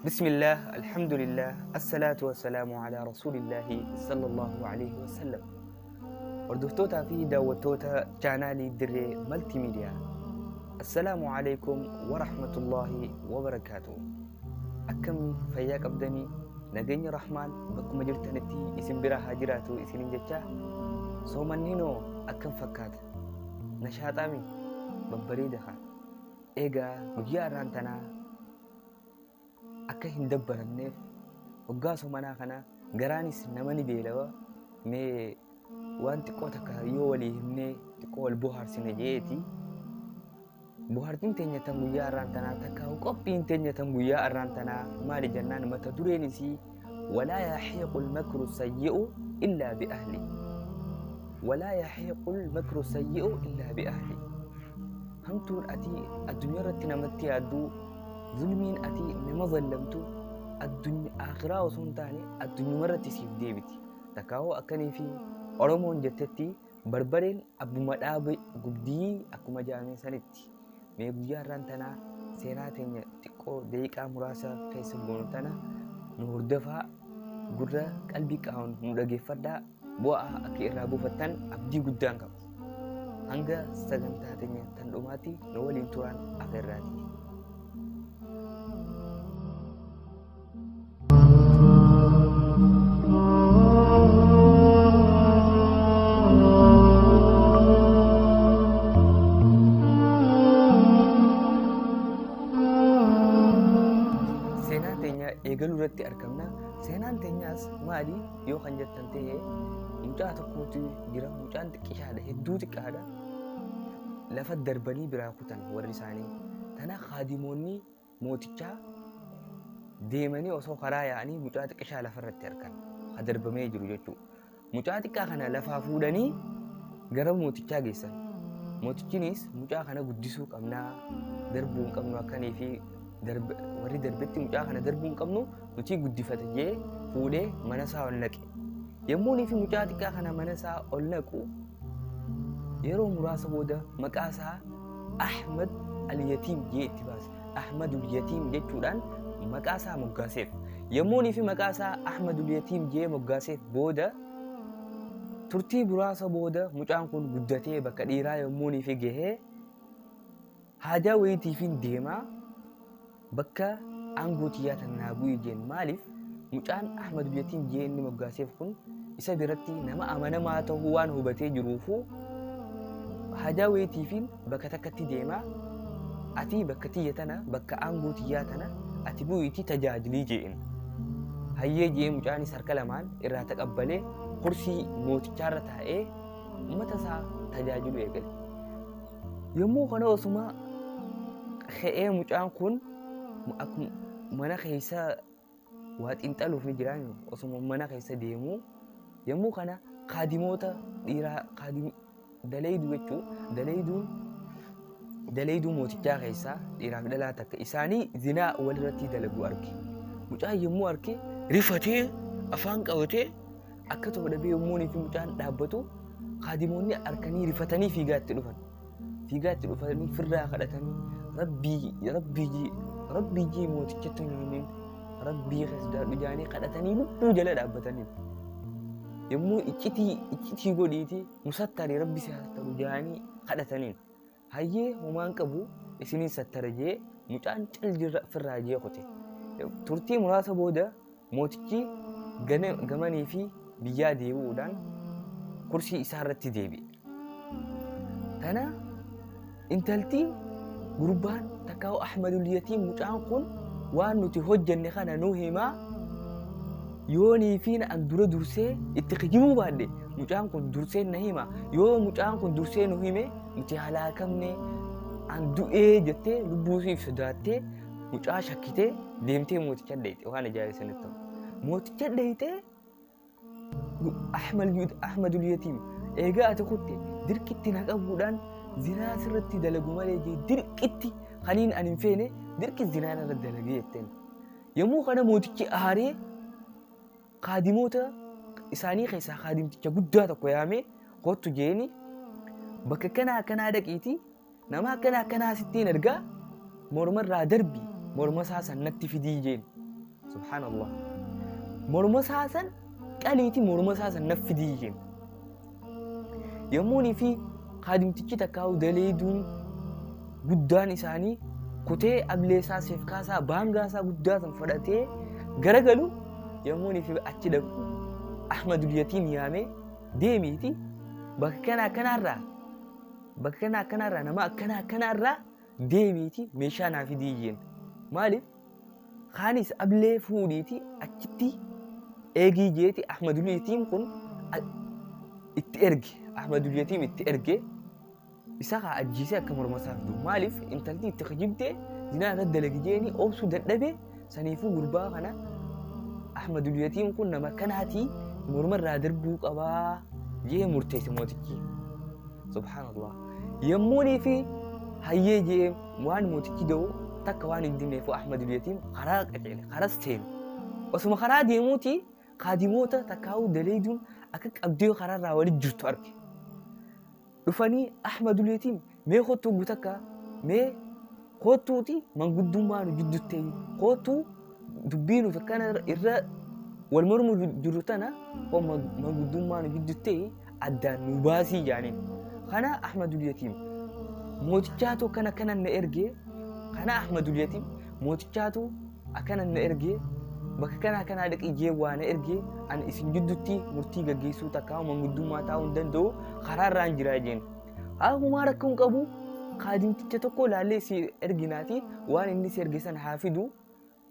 بسم الله الحمد لله الصلاة والسلام على رسول الله صلى الله عليه وسلم. وردفتوتا في داوتوتا جانالي دري ملتي ميديا. السلام عليكم ورحمة الله وبركاته. أكم فياك أبدني نجني رحمن بكم جرتنتي اسم برا هاجراتو اسم جتة سومنينو أكم فكات نشاطامي ببريدها إيجا مجيء رانتنا akka hin dabbaramneef hoggaasoo manaa kana garaanis nama ni beelawa mee waan xiqqoo takka yoo walii himnee xiqqoo wal bohaarsine jeeti bohaartiin teenya tan guyyaa irraan tanaa takka qophiin teenya tan guyyaa irraan tanaa maali jennaan mata dureen isii walaa yahiiqu almakru sayyi'u illaa biahli walaa yahiiqu almakru sayyi'u illaa biahli hamtuun ati addunyaa irratti namatti yaadduu ظلمين أتي نما ظلمتو الدنيا آخرة وسنتاني الدنيا مرة تسيف ديبتي تكاو أكني في أرمون جتتي بربرين أبو مدابي قبدي أكو مجامي سنتي ميبجار رانتنا سيراتين تكو ديكا مراسة كيس بونتنا نور دفع قرة قلبي كاون مدقي فدا بوا أكي إرابو فتن أبدي قدان كم هنگا سجنتاتين تندوماتي نولين توران أخيراتي. Eegaluu irratti argamna. Seenaan teenyaas maali yoo kan jettan ta'e mucaa tokkootu jira. Mucaan xiqqishaadha, hedduu xiqqaadha. Lafa darbanii biraa kutan warri isaanii. Tana kaadimoonni mootichaa deemanii osoo karaa yaa'anii mucaa xiqqishaa lafarratti argan. Ha darbamee jiru jechuudha. Mucaa xiqqaa kana lafaa fuudhanii gara mootichaa geessan. Mootichinis mucaa kana guddisuu qabnaa, darbuu hin qabnu akkanii fi warri darbetti mucaa kana darbuu hin qabnu nuti guddifate jee fuudhee mana isaa ol naqe. Yommuu fi mucaa xiqqaa kana mana isaa ol naqu yeroo muraasa booda maqaa isaa Ahmad al-Yatiim jee itti baase. Ahmad al-Yatiim jechuudhaan maqaa isaa moggaaseef. Yommuu fi maqaa isaa Ahmad al-Yatiim jee moggaaseef booda turtii muraasa booda mucaan kun guddatee bakka dhiiraa yommuu fi gahee haajaa wayitiifin deemaa bakka aangootiyaa tanaa bu'ee jeen maaliif mucaan Ahmad al-Yatiim jee inni moggaaseef kun isa biratti nama amanamaa ta'uu waan hubatee jiruufu haajaa wayitiifin bakka takkatti deemaa ati bakka tiyya tana bakka aangootiyaa tana ati bu'iitii tajaajilii jeen hayyee jee mucaanis harka lamaan irraa taqabbalee kursii mootichaarra taa'ee uummata isaa tajaajilu eegale. Yommuu kana osuma ka'ee mucaan kun mana keessa waa xiinxaluuf ni jiraan osuma mana keessa deemuu yommuu kana kaadimoota dhiiraa daleeyduu jechuun daleeyduu mootichaa keessaa dhiiraaf dhalaa takka isaanii zinaa walirratti dalagu arge. Mucaan yommuu arge rifatee afaan qabatee akka tokko dhabee yommuu fi mucaan dhaabbatu kaadimoonni arkanii rifatanii fiigaa itti dhufanii firraa kadhatanii rabbii jee mootichatti himin rabbii keessaa jaanii kadhatanii lubbuu jala dhaabbatanii yommuu iccitii godhiiti musattari rabbi sattaru jaanii kadhataniin hayyee homaan qabu isiniin sattara jee mucaan cal firraa jee qote. Turtii muraasa booda mootichi gamanii fi biyyaa deebi'uudhaan kursii isaa irratti deebi'e. Tana intaltii gurbaan takkaa'u Ahmad al-Yatiim mucaan kun waan nuti hojjenne kana nuu himaa yoonii fi an dura dursee itti kijibuu baadde mucaan kun dursee na hima yoo mucaan kun dursee nu hime nuti halaakamne an du'ee jettee lubbuu siif sodaattee mucaa shakkitee deemtee mooticha dhayxe waan ajaa'ibsanitti ta'u. Mooticha dhayxee Ahmad al-Yatiim eegaa ati kutte dirqitti na qabuudhaan zinaa sirratti dalagu malee jee dirqitti kaniin an hin feene dirqi zinaa irra dalagee jetteen. Yommuu kana mootichi aaree kaadimoota isaanii keessaa kaadimticha guddaa tokko yaamee kottu jeeni bakka kanaa dhaqiitii nama akkanaa sittiin ergaa mormarraa darbii morma isaa sannatti fidii jeen subhaanallah morma saasan qaliiti morma saasan naffidiyyin yommuunii fi kaadimtichi takkaa'u daleeduun guddaan isaanii kutee ableesaa seefkaasaa baangaasaa guddaa san fudhatee garagalu yommuunii fi achi dhaqu Ahmadul Yatiim yaamee deemiiti bakka kana akkanarraa nama akkana akkanarraa deemiiti meeshaa naa fidiyyeen maaliif kaanis ablee fuudhiiti achitti eegii jeeti Ahmadul Yatiim kun itti erge Ahmadul Yatiim itti erge isa kaa ajjiisee akka mormasaa fidu maaliif intalti itti kijibdee zinaa irratti dalagjeeni obsuu dadhabe saniifuu gurbaa kana Ahmadul Yatiim kun nama kanaatii morma irraa darbuu qabaa jee murteesse mootichi subhaanallah yommuunii fi hayyee jee waan mootichi ga'u takka waan hin dinneefu Ahmadul Yatiim karaa qaceele karaa seenu osuma karaa deemuuti kaadimoota takkaa'uu daleeduun akka qabdee karaarraa walitti jirtu arge dhufanii Ahmadul Yatiim mee kottuu gutakka mee kottuuti manguddummaa nu jidduutti kottuu dubbiinu takkana irra wal mormu jiru tana manguddummaa nu jidduutti addaan nu baasii jaaniin kana Ahmadul Yatiim mootichaatu kana na ergee kana Ahmadul Yatiim mootichaatu akkana na ergee bakka kana dhaqi jee waan ergee an isin jidduutti murtii gaggeessuu takka manguddummaa taa'uu hin danda'u karaarraan jiraa jeen akkuma rakkoon qabu kaadimticha tokko laallee si erginaati waan inni si erge san haa fidu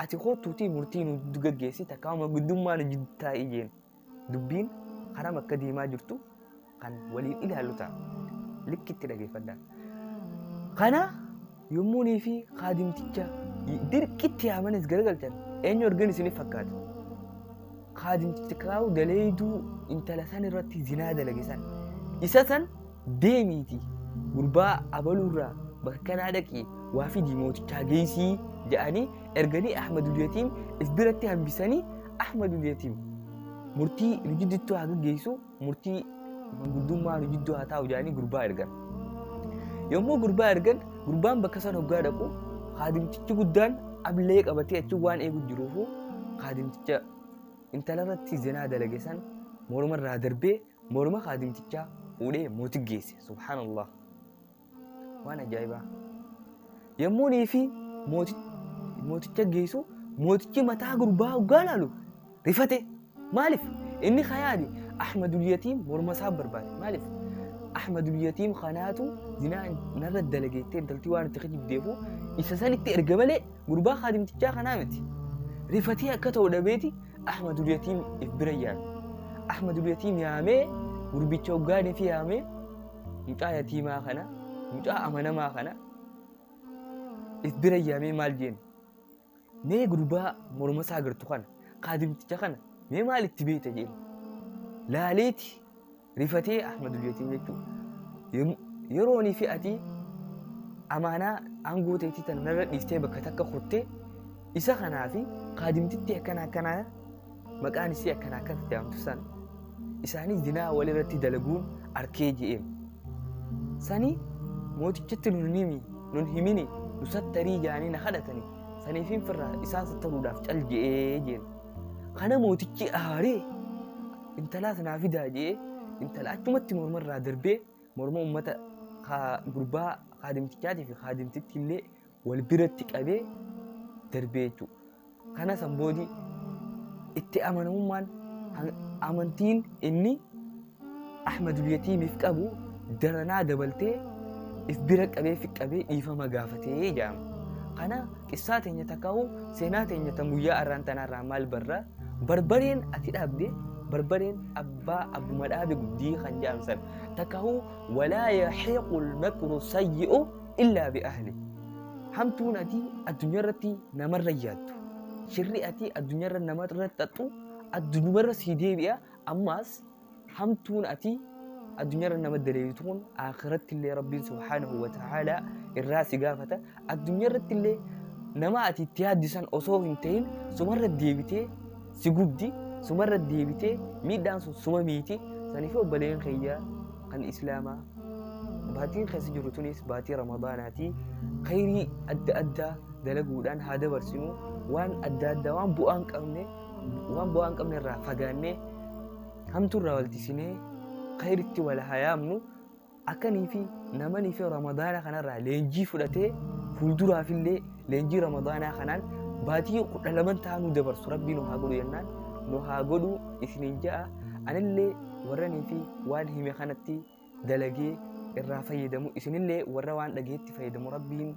ati kottuuti murtii nu gaggeessi takka manguddummaa nu jiddu taa'ii jeen dubbiin haram akka deemaa jirtu kan waliin ilaallu ta'a likkitti dhageeffadhaa kana yommuunii fi kaadimticha dirqitti yaamanis garagalchan eenyu argan isinif fakkaata kaadimticha kaa'u daleeduu intala san irratti zinaa dalagisan isa san deemiiti gurbaa abaluurraa bakka kanaa dhaqii waa fidii mootichaa geessii jedhanii erganii Ahmadul Yatiim if biratti hambisanii Ahmadul Yatiim murtii nu jidduutti haa gaggeessu murtii manguddummaa nu jidduu haa taa'u jedhanii gurbaa ergan yommuu gurbaa ergan gurbaan bakka san hoggaa dhaqu kaadimtichi guddaan ablee qabatee achi waan eegu jiruufu kaadimticha intala irratti zinaa dalage san morma irraa darbee morma kaadimtichaa fuudhee mootii geesse subhaanallah waan ajaa'ibaa yommuunii fi mooticha geessu mootichi mataa gurbaa hoggaa laalu rifate maaliif inni khayaali Ahmadul Yatiim morma isaa barbaade maaliif Ahmadul Yatiim kanaatu zinaa narra dalageettee intaltii waan itti kijibdeefu isa san itti erga malee gurbaa kaadimtichaa kanaa miti rifatee akka ta'u dhabeeti Ahmadul Yatiim if bira yaame Ahmadul Yatiim yaamee gurbicha hoggaanii fi yaamee mucaa yatiimaa kana mucaa amanamaa kana if bira yaamee maal jeen mee gurbaa morma isaa agartu kana kaadimticha kana mee maal itti beekta jeen laaleeti rifatee Ahmadul Yatiim jechuudha yeroonii fi ati amaanaa aangoo ta'eetii tan narra dhiistee bakka takka kuttee isa kanaa fi kaadimtitti akkana maqaan isii akkana jaamtu san isaanii zinaa walirratti dalaguun arkee je'eem sanii mootichatti nun himini nu sattarii jaanii na kadhatanii saniifiin firraa isaan sattaruudhaaf cal je'ee jeen kana mootichi aaree intalaa sanaa fidaa je'ee intala achumatti morma irraa darbee morma ummata gurbaa kaadimtichaatii fi kaadimtitti illee wal biratti qabee darbee jechuudha. Kana samboodii itti amanamummaan amantiin inni Ahmadul Yatiimiif qabu daranaa dabaltee if bira qabee fi qabee dhiifama gaafatee jedhama. Kana qissaa teenya takkaa'u seenaa teenya tan guyyaa arraan tanarraa maal barraa barbareen ati dhaabde بربرين أبو مدابي قدي خنجان سن تكهو ولا يحيق المكر السيء إلا بأهله همتون أتي الدنيا رتي نمر رجاتو شري أتي الدنيا رت نمر رتتو الدنيا رت سيدي بيا أماس همتون أتي الدنيا رت نمر دريتون آخرت اللي ربي سبحانه وتعالى الراس قافته الدنيا رت اللي نما أتي تياد سن أصوه انتين سمر الديبتي سيقودي سمر الديبتي ميدان سوما ميتي سنفو بلين خيا عن إسلاما باتين خيس جرتونيس باتي رمضاناتي خيري أدى dalaguudhaan haa dabarsinu waan adda addaa waan bu'aan qabne irraa fagaannee hamtuurraa waltisinee khayritti wal hayaamnu akkanii fi namanii fi ramadaana kanarraa leenjii fudhatee fuulduraafillee leenjii ramadaanaa kanaan baatii 12 taanuu dabarsu rabbii nu haa godhu jennaan nu haa godhu isiniin ja'a anillee warranii fi waan hime kanatti dalagee irraa fayyadamu isinillee warra waan dhageetti fayyadamu rabbiin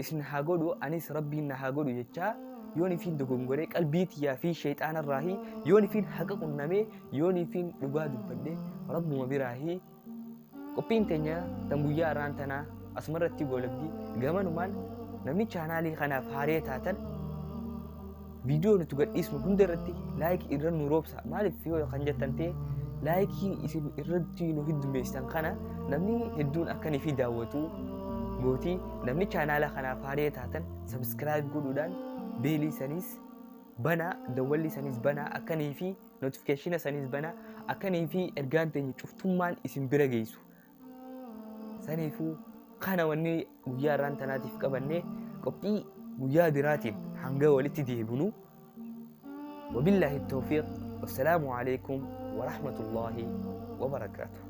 isin haa godhu anis rabbiin na haa godhu jechaa yoon ifiin dogongoree qalbii tiyyaa fi shayxaanarraahi yoon ifiin haqa qunnamee yoon ifiin dhugaa dubbadhee rabbuma biraahi qophiin teenya tan guyyaa irraan tanaa asumarratti goolabdi gamanumaan namni chaanaalii kanaaf haaree taatan viidiyoo nuti gadhiisnu hunda irratti laayikii irra nu roobsa maaliif yoo kan jettan ta'e laayikii isin irratti nu heddummeessitan kana namni hedduun akkanii fi daawwatu gootii namni chaanaala kanaaf haaree taatan sabskiraayib godhuudhaan beelii sanis banaa dawwalli sanis banaa akkanii fi notifikeeshina sanis banaa akkanii fi ergaan teenya cuftummaan isin bira geessu saniifuu kana wanni guyyaa irraan tanaatiif qabannee qophii guyyaa biraatiin hanga walitti deebinu وبالله التوفيق والسلام عليكم ورحمة الله وبركاته